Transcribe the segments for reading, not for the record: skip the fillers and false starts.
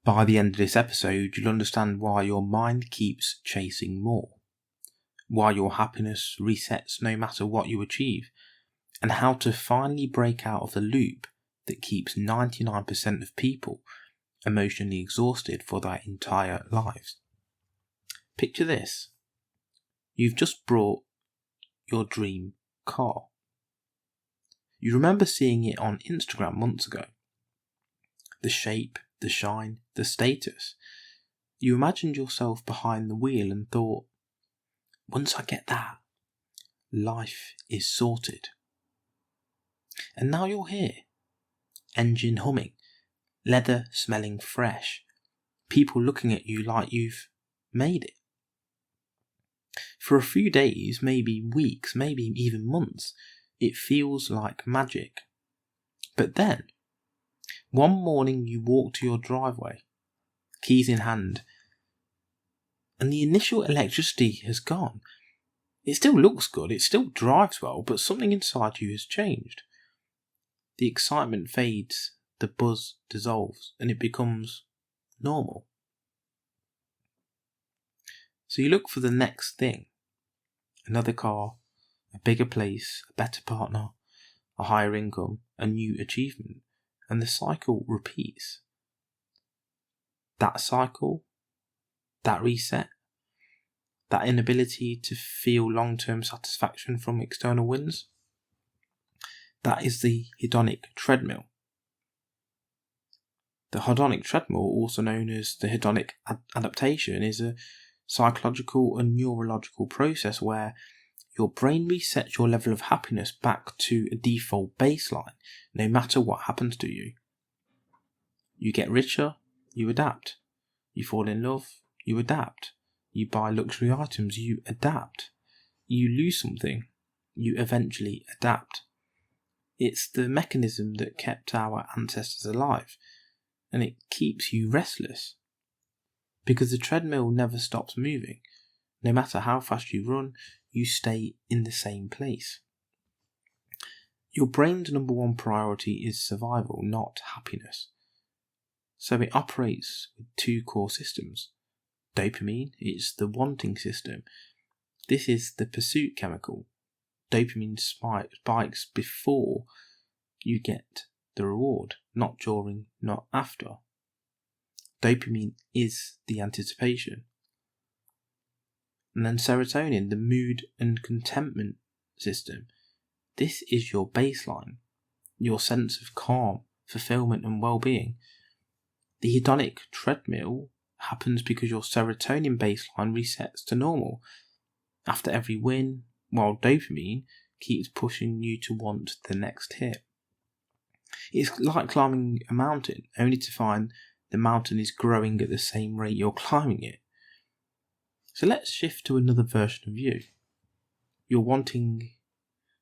By the end of this episode, you'll understand why your mind keeps chasing more, why your happiness resets no matter what you achieve, and how to finally break out of the loop that keeps 99% of people emotionally exhausted for their entire lives. Picture this. You've just bought your dream car. You remember seeing it on Instagram months ago. The shape, the shine, the status. You imagined yourself behind the wheel and thought, once I get that, life is sorted. And now you're here, engine humming, leather smelling fresh, people looking at you like you've made it. For a few days, maybe weeks, maybe even months, it feels like magic. But then, one morning you walk to your driveway, keys in hand, and the initial electricity has gone. It still looks good, it still drives well, but something inside you has changed. The excitement fades, the buzz dissolves, and it becomes normal. So you look for the next thing. Another car, a bigger place, a better partner, a higher income, a new achievement, and the cycle repeats. That cycle, that reset, that inability to feel long-term satisfaction from external wins, that is the hedonic treadmill. The hedonic treadmill, also known as the hedonic adaptation, is a psychological and neurological process where your brain resets your level of happiness back to a default baseline, no matter what happens to you. You get richer, you adapt. You fall in love, you adapt. You buy luxury items, you adapt. You lose something, you eventually adapt. It's the mechanism that kept our ancestors alive, and it keeps you restless. Because the treadmill never stops moving. No matter how fast you run, you stay in the same place. Your brain's number one priority is survival, not happiness. So it operates with two core systems. Dopamine is the wanting system. This is the pursuit chemical. Dopamine spikes before you get the reward, not during, not after. Dopamine is the anticipation. And then serotonin, the mood and contentment system. This is your baseline, your sense of calm, fulfillment and well-being. The hedonic treadmill happens because your serotonin baseline resets to normal after every win, while dopamine keeps pushing you to want the next hit. It's like climbing a mountain, only to find the mountain is growing at the same rate you're climbing it. So let's shift to another version of you. You're wanting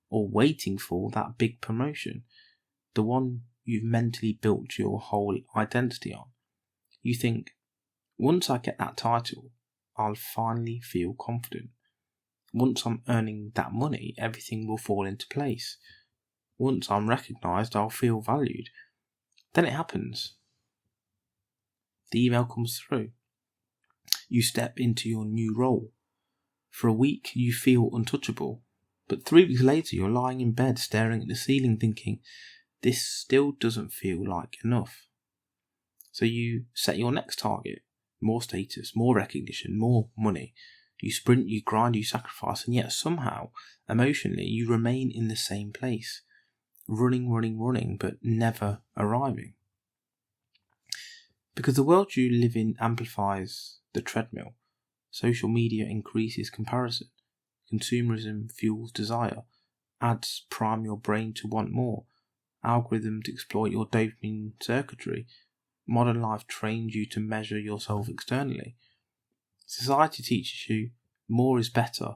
or waiting for that big promotion, the one you've mentally built your whole identity on. You think, once I get that title, I'll finally feel confident. Once I'm earning that money, everything will fall into place. Once I'm recognised, I'll feel valued. Then it happens. The email comes through. You step into your new role. For a week, you feel untouchable. But 3 weeks later, you're lying in bed staring at the ceiling thinking, this still doesn't feel like enough. So you set your next target. More status, more recognition, more money. You sprint, you grind, you sacrifice, and yet somehow, emotionally, you remain in the same place. Running, but never arriving. Because the world you live in amplifies the treadmill. Social media increases comparison. Consumerism fuels desire. Ads prime your brain to want more. Algorithms exploit your dopamine circuitry. Modern life trains you to measure yourself externally. Society teaches you more is better.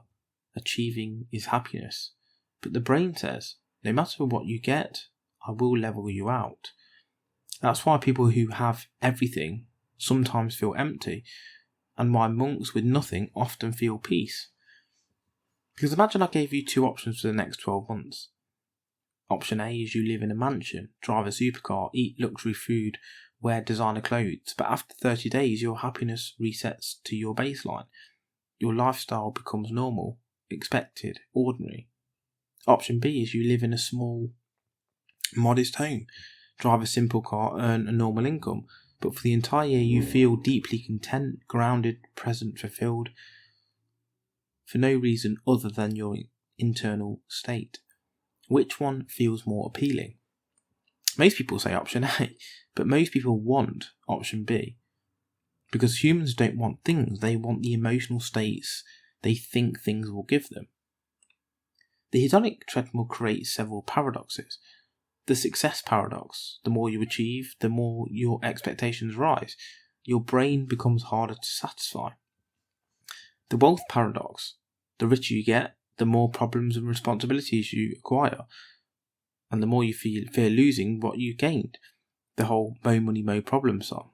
Achieving is happiness. But the brain says, no matter what you get, I will level you out. That's why people who have everything sometimes feel empty, and why monks with nothing often feel peace. Because imagine I gave you two options for the next 12 months. Option A is you live in a mansion, drive a supercar, eat luxury food wear designer clothes, but after 30 days your happiness resets to your baseline. Your lifestyle becomes normal, expected, ordinary. Option B is you live in a small, modest home, drive a simple car, earn a normal income, but for the entire year you feel deeply content, grounded, present, fulfilled, for no reason other than your internal state. Which one feels more appealing? Most people say option A, but most people want option B. Because humans don't want things, they want the emotional states they think things will give them. The hedonic treadmill creates several paradoxes. The success paradox: the more you achieve, the more your expectations rise. Your brain becomes harder to satisfy. The wealth paradox: the richer you get, the more problems and responsibilities you acquire, and the more you fear losing what you gained. The whole mo money mo problem song.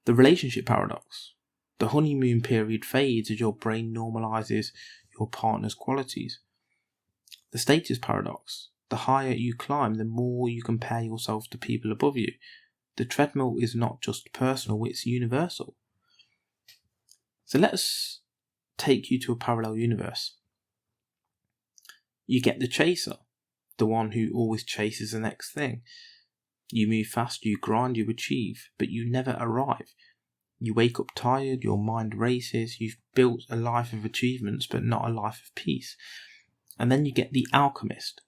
The relationship paradox: the honeymoon period fades as your brain normalizes your partner's qualities. The status paradox: the higher you climb, the more you compare yourself to people above you. The treadmill is not just personal, it's universal. So let's take you to a parallel universe. You get the chaser, the one who always chases the next thing. You move fast, you grind, you achieve, but you never arrive. You wake up tired, your mind races, you've built a life of achievements but not a life of peace. And then you get the alchemist.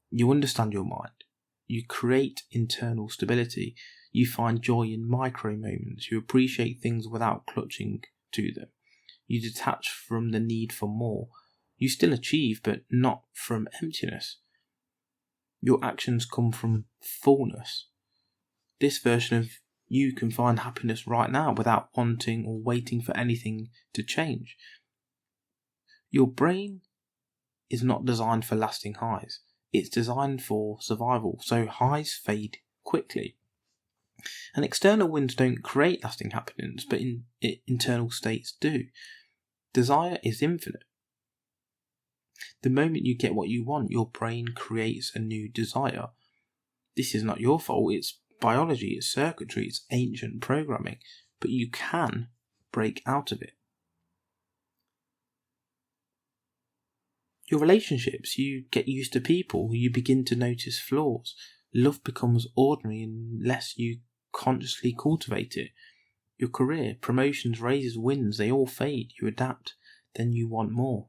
You understand your mind. You create internal stability. You find joy in micro moments. You appreciate things without clutching to them. You detach from the need for more. You still achieve, but not from emptiness. Your actions come from fullness. This version of you can find happiness right now without wanting or waiting for anything to change. Your brain is not designed for lasting highs. It's designed for survival, so highs fade quickly. And external wins don't create lasting happiness, but internal states do. Desire is infinite. The moment you get what you want, your brain creates a new desire. This is not your fault, it's biology, it's circuitry, it's ancient programming, but you can break out of it. Your relationships, you get used to people, you begin to notice flaws. Love becomes ordinary unless you consciously cultivate it. Your career, promotions, raises, wins, they all fade. You adapt, then you want more.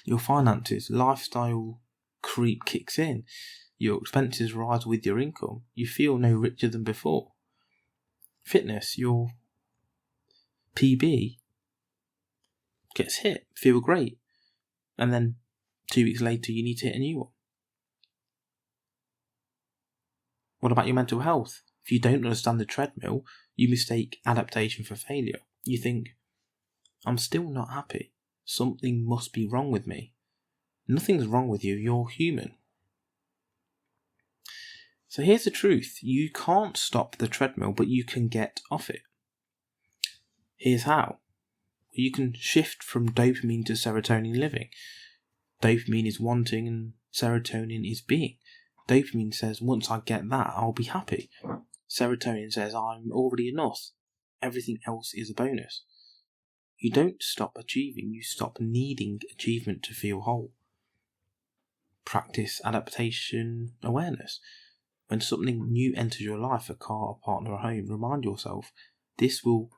Your finances, lifestyle creep kicks in. Your expenses rise with your income. You feel no richer than before. Fitness, your PB gets hit, feel great. And then 2 weeks later you need to hit a new one. What about your mental health? If you don't understand the treadmill, you mistake adaptation for failure. You think, I'm still not happy. Something must be wrong with me. Nothing's wrong with you, you're human. So here's the truth. You can't stop the treadmill, but you can get off it. Here's how. You can shift from dopamine to serotonin living. Dopamine is wanting and serotonin is being. Dopamine says, once I get that, I'll be happy. Serotonin says, I'm already enough. Everything else is a bonus. You don't stop achieving, you stop needing achievement to feel whole. Practice adaptation awareness. When something new enters your life, a car, a partner, a home, remind yourself, this will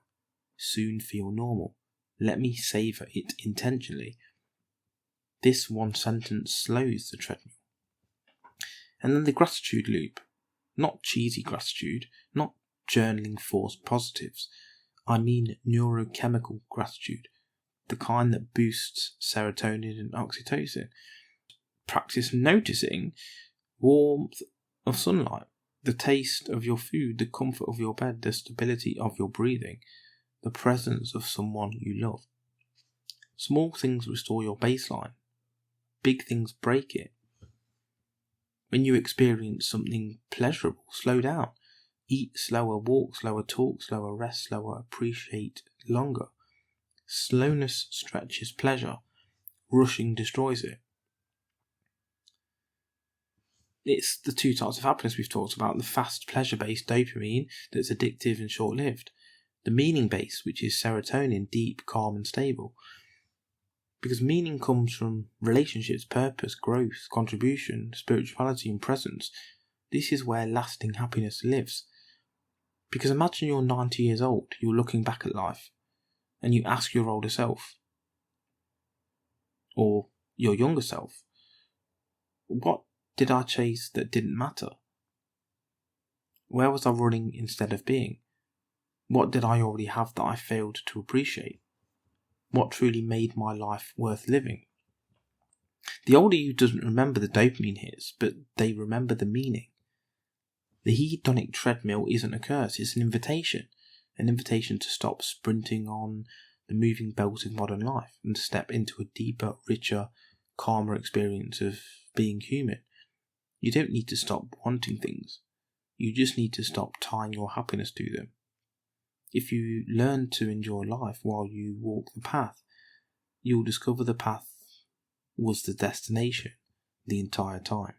soon feel normal. Let me savour it intentionally. This one sentence slows the treadmill. And then the gratitude loop. Not cheesy gratitude, not journaling forced positives. I mean neurochemical gratitude, the kind that boosts serotonin and oxytocin. Practice noticing warmth of sunlight, the taste of your food, the comfort of your bed, the stability of your breathing, the presence of someone you love. Small things restore your baseline. Big things break it. When you experience something pleasurable, slow down. Eat slower, walk slower, talk slower, rest slower, appreciate longer. Slowness stretches pleasure. Rushing destroys it. It's the two types of happiness we've talked about: the fast pleasure-based dopamine that's addictive and short-lived, the meaning-based, which is serotonin, deep, calm and stable. Because meaning comes from relationships, purpose, growth, contribution, spirituality and presence. This is where lasting happiness lives. Because imagine you're 90 years old, you're looking back at life, and you ask your older self, or your younger self, what did I chase that didn't matter? Where was I running instead of being? What did I already have that I failed to appreciate? What truly made my life worth living? The older you doesn't remember the dopamine hits, but they remember the meaning. The hedonic treadmill isn't a curse, it's an invitation to stop sprinting on the moving belt of modern life and to step into a deeper, richer, calmer experience of being human. You don't need to stop wanting things, you just need to stop tying your happiness to them. If you learn to enjoy life while you walk the path, you'll discover the path was the destination the entire time.